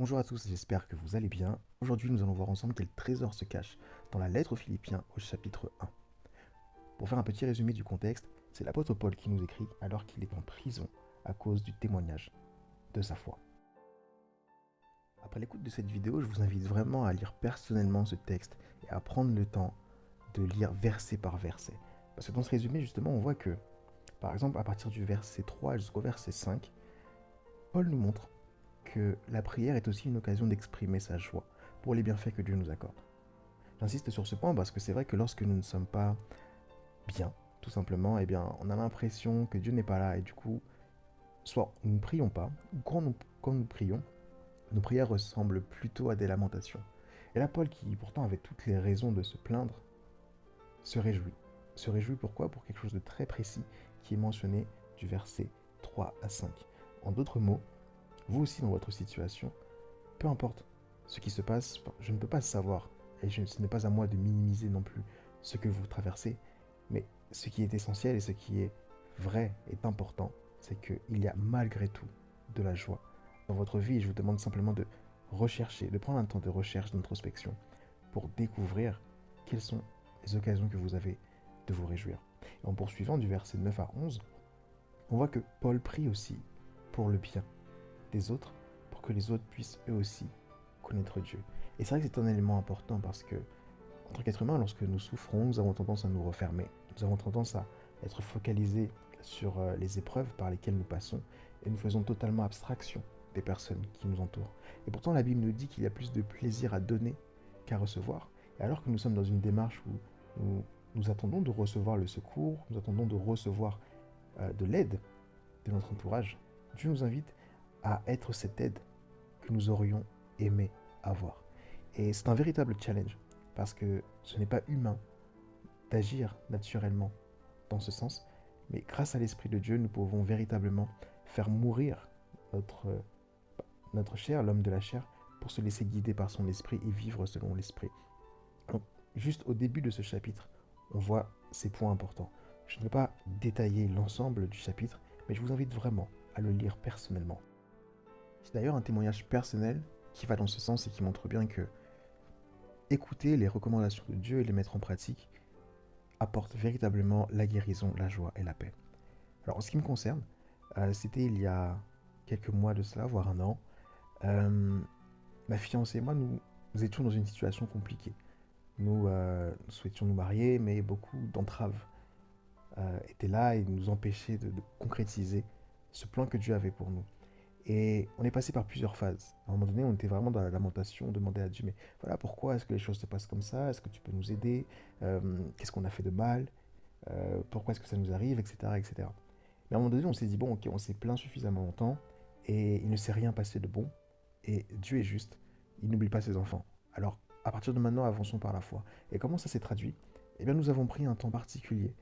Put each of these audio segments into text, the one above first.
Bonjour à tous, j'espère que vous allez bien. Aujourd'hui, nous allons voir ensemble quel trésor se cache dans la lettre aux Philippiens au chapitre 1. Pour faire un petit résumé du contexte, c'est l'apôtre Paul qui nous écrit alors qu'il est en prison à cause du témoignage de sa foi. Après l'écoute de cette vidéo, je vous invite vraiment à lire personnellement ce texte et à prendre le temps de lire verset par verset. Parce que dans ce résumé, justement, on voit que, par exemple, à partir du verset 3 jusqu'au verset 5, Paul nous montre que la prière est aussi une occasion d'exprimer sa joie pour les bienfaits que Dieu nous accorde. J'insiste sur ce point parce que c'est vrai que lorsque nous ne sommes pas bien, tout simplement, eh bien, on a l'impression que Dieu n'est pas là et du coup, soit nous ne prions pas, ou quand nous prions, nos prières ressemblent plutôt à des lamentations. Et là, Paul, qui pourtant avait toutes les raisons de se plaindre, se réjouit. Se réjouit pourquoi? Pour quelque chose de très précis qui est mentionné du verset 3 à 5. En d'autres mots, vous aussi dans votre situation, peu importe ce qui se passe, je ne peux pas savoir, et ce n'est pas à moi de minimiser non plus ce que vous traversez, mais ce qui est essentiel et ce qui est vrai et important, c'est qu'il y a malgré tout de la joie dans votre vie. Et je vous demande simplement de rechercher, de prendre un temps de recherche, d'introspection, pour découvrir quelles sont les occasions que vous avez de vous réjouir. Et en poursuivant du verset 9 à 11, on voit que Paul prie aussi pour le bien des autres, pour que les autres puissent eux aussi connaître Dieu. Et c'est vrai que c'est un élément important parce que, en tant qu'être humain, lorsque nous souffrons, nous avons tendance à nous refermer. Nous avons tendance à être focalisés sur les épreuves par lesquelles nous passons et nous faisons totalement abstraction des personnes qui nous entourent. Et pourtant, la Bible nous dit qu'il y a plus de plaisir à donner qu'à recevoir. Et alors que nous sommes dans une démarche où nous attendons de recevoir le secours, nous attendons de recevoir de l'aide de notre entourage, Dieu nous invite à être cette aide que nous aurions aimé avoir. Et c'est un véritable challenge, parce que ce n'est pas humain d'agir naturellement dans ce sens, mais grâce à l'Esprit de Dieu, nous pouvons véritablement faire mourir notre, notre chair, l'homme de la chair, pour se laisser guider par son esprit et vivre selon l'esprit. Donc, juste au début de ce chapitre, on voit ces points importants. Je ne vais pas détailler l'ensemble du chapitre, mais je vous invite vraiment à le lire personnellement. C'est d'ailleurs un témoignage personnel qui va dans ce sens et qui montre bien que écouter les recommandations de Dieu et les mettre en pratique apporte véritablement la guérison, la joie et la paix. Alors en ce qui me concerne, c'était il y a quelques mois de cela, voire un an. Euh, Ma fiancée et moi, nous étions dans une situation compliquée. Nous souhaitions nous marier, mais beaucoup d'entraves étaient là et nous empêchaient de concrétiser ce plan que Dieu avait pour nous. Et on est passé par plusieurs phases. À un moment donné, on était vraiment dans la lamentation, on demandait à Dieu, mais voilà, pourquoi est-ce que les choses se passent comme ça? Est-ce que tu peux nous aider? Qu'est-ce qu'on a fait de mal? Pourquoi est-ce que ça nous arrive? Etc., etc. Mais à un moment donné, on s'est dit, bon, ok, on s'est plaint suffisamment longtemps et il ne s'est rien passé de bon. Et Dieu est juste, il n'oublie pas ses enfants. Alors, à partir de maintenant, avançons par la foi. Et comment ça s'est traduit? Eh bien, nous avons pris un temps particulier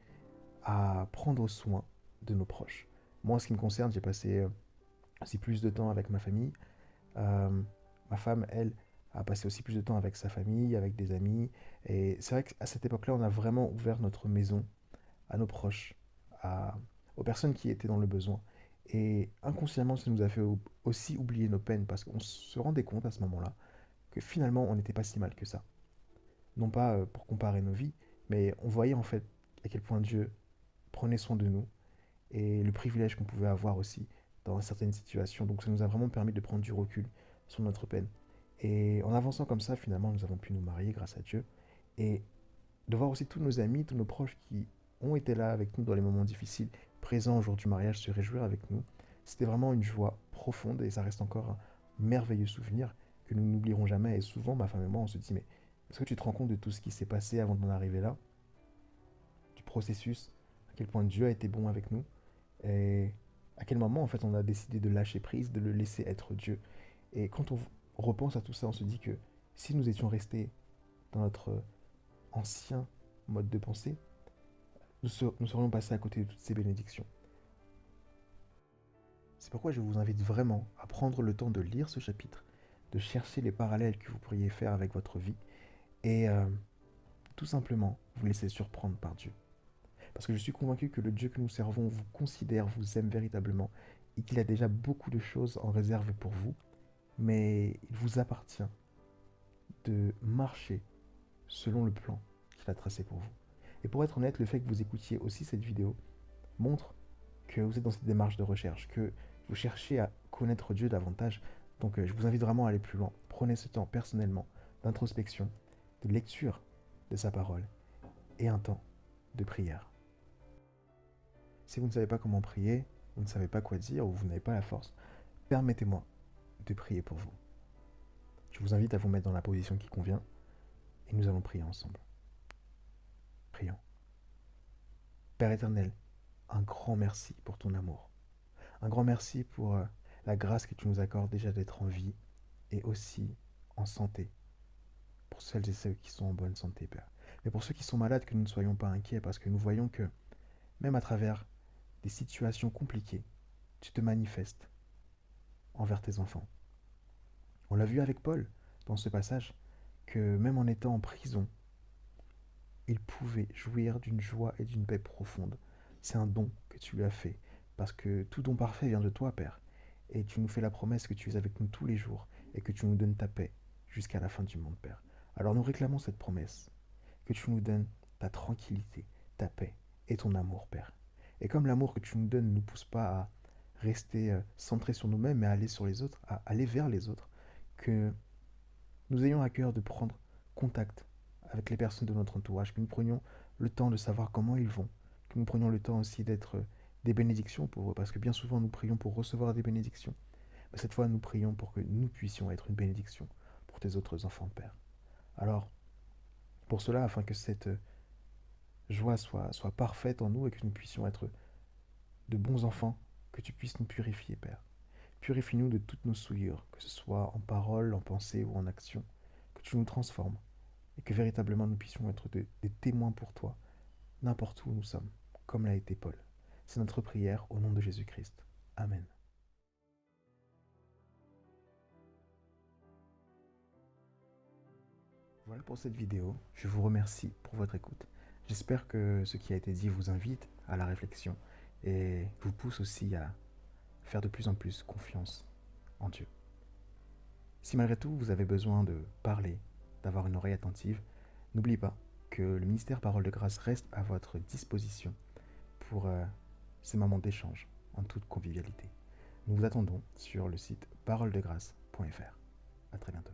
à prendre soin de nos proches. Moi, en ce qui me concerne, j'ai passé aussi plus de temps avec ma famille. Euh, Ma femme, elle, a passé aussi plus de temps avec sa famille, avec des amis. Et c'est vrai qu'à cette époque-là, on a vraiment ouvert notre maison à nos proches, aux personnes qui étaient dans le besoin. Et inconsciemment, ça nous a fait aussi oublier nos peines parce qu'on se rendait compte à ce moment-là que finalement, on n'était pas si mal que ça. Non pas pour comparer nos vies, mais on voyait en fait à quel point Dieu prenait soin de nous et le privilège qu'on pouvait avoir aussi dans certaines situations. Donc ça nous a vraiment permis de prendre du recul sur notre peine. Et en avançant comme ça, finalement, nous avons pu nous marier grâce à Dieu. Et de voir aussi tous nos amis, tous nos proches qui ont été là avec nous dans les moments difficiles, présents au jour du mariage, se réjouir avec nous, c'était vraiment une joie profonde et ça reste encore un merveilleux souvenir que nous n'oublierons jamais. Et souvent, ma femme et moi, on se dit, mais est-ce que tu te rends compte de tout ce qui s'est passé avant d'en arriver là, du processus, à quel point Dieu a été bon avec nous et à quel moment en fait on a décidé de lâcher prise, de le laisser être Dieu. Et quand on repense à tout ça, on se dit que si nous étions restés dans notre ancien mode de pensée, nous serions passés à côté de toutes ces bénédictions. C'est pourquoi je vous invite vraiment à prendre le temps de lire ce chapitre, de chercher les parallèles que vous pourriez faire avec votre vie et tout simplement vous laisser surprendre par Dieu. Parce que je suis convaincu que le Dieu que nous servons vous considère, vous aime véritablement et qu'il a déjà beaucoup de choses en réserve pour vous mais il vous appartient de marcher selon le plan qu'il a tracé pour vous. Et pour être honnête, le fait que vous écoutiez aussi cette vidéo montre que vous êtes dans cette démarche de recherche, que vous cherchez à connaître Dieu davantage. Donc je vous invite vraiment à aller plus loin. Prenez ce temps personnellement d'introspection, de lecture de sa parole et un temps de prière. Si vous ne savez pas comment prier, vous ne savez pas quoi dire ou vous n'avez pas la force, permettez-moi de prier pour vous. Je vous invite à vous mettre dans la position qui convient et nous allons prier ensemble. Prions. Père éternel, un grand merci pour ton amour. Un grand merci pour la grâce que tu nous accordes déjà d'être en vie et aussi en santé. Pour celles et ceux qui sont en bonne santé, Père. Mais pour ceux qui sont malades, que nous ne soyons pas inquiets parce que nous voyons que même à travers des situations compliquées, tu te manifestes envers tes enfants. On l'a vu avec Paul dans ce passage, que même en étant en prison, il pouvait jouir d'une joie et d'une paix profonde. C'est un don que tu lui as fait, parce que tout don parfait vient de toi, Père. Et tu nous fais la promesse que tu es avec nous tous les jours et que tu nous donnes ta paix jusqu'à la fin du monde, Père. Alors nous réclamons cette promesse, que tu nous donnes ta tranquillité, ta paix et ton amour, Père. Et comme l'amour que tu nous donnes ne nous pousse pas à rester centrés sur nous-mêmes, mais à aller sur les autres, à aller vers les autres, que nous ayons à cœur de prendre contact avec les personnes de notre entourage, que nous prenions le temps de savoir comment ils vont, que nous prenions le temps aussi d'être des bénédictions pour eux, parce que bien souvent nous prions pour recevoir des bénédictions, mais cette fois nous prions pour que nous puissions être une bénédiction pour tes autres enfants, Père. Alors, pour cela, afin que cette joie soit parfaite en nous et que nous puissions être de bons enfants, que tu puisses nous purifier, Père. Purifie-nous de toutes nos souillures, que ce soit en parole, en pensée ou en action, que tu nous transformes et que véritablement nous puissions être des témoins pour toi, n'importe où nous sommes, comme l'a été Paul. C'est notre prière au nom de Jésus-Christ. Amen. Voilà pour cette vidéo. Je vous remercie pour votre écoute. J'espère que ce qui a été dit vous invite à la réflexion et vous pousse aussi à faire de plus en plus confiance en Dieu. Si malgré tout vous avez besoin de parler, d'avoir une oreille attentive, n'oubliez pas que le ministère Parole de Grâce reste à votre disposition pour ces moments d'échange en toute convivialité. Nous vous attendons sur le site paroledegrâce.fr. À très bientôt.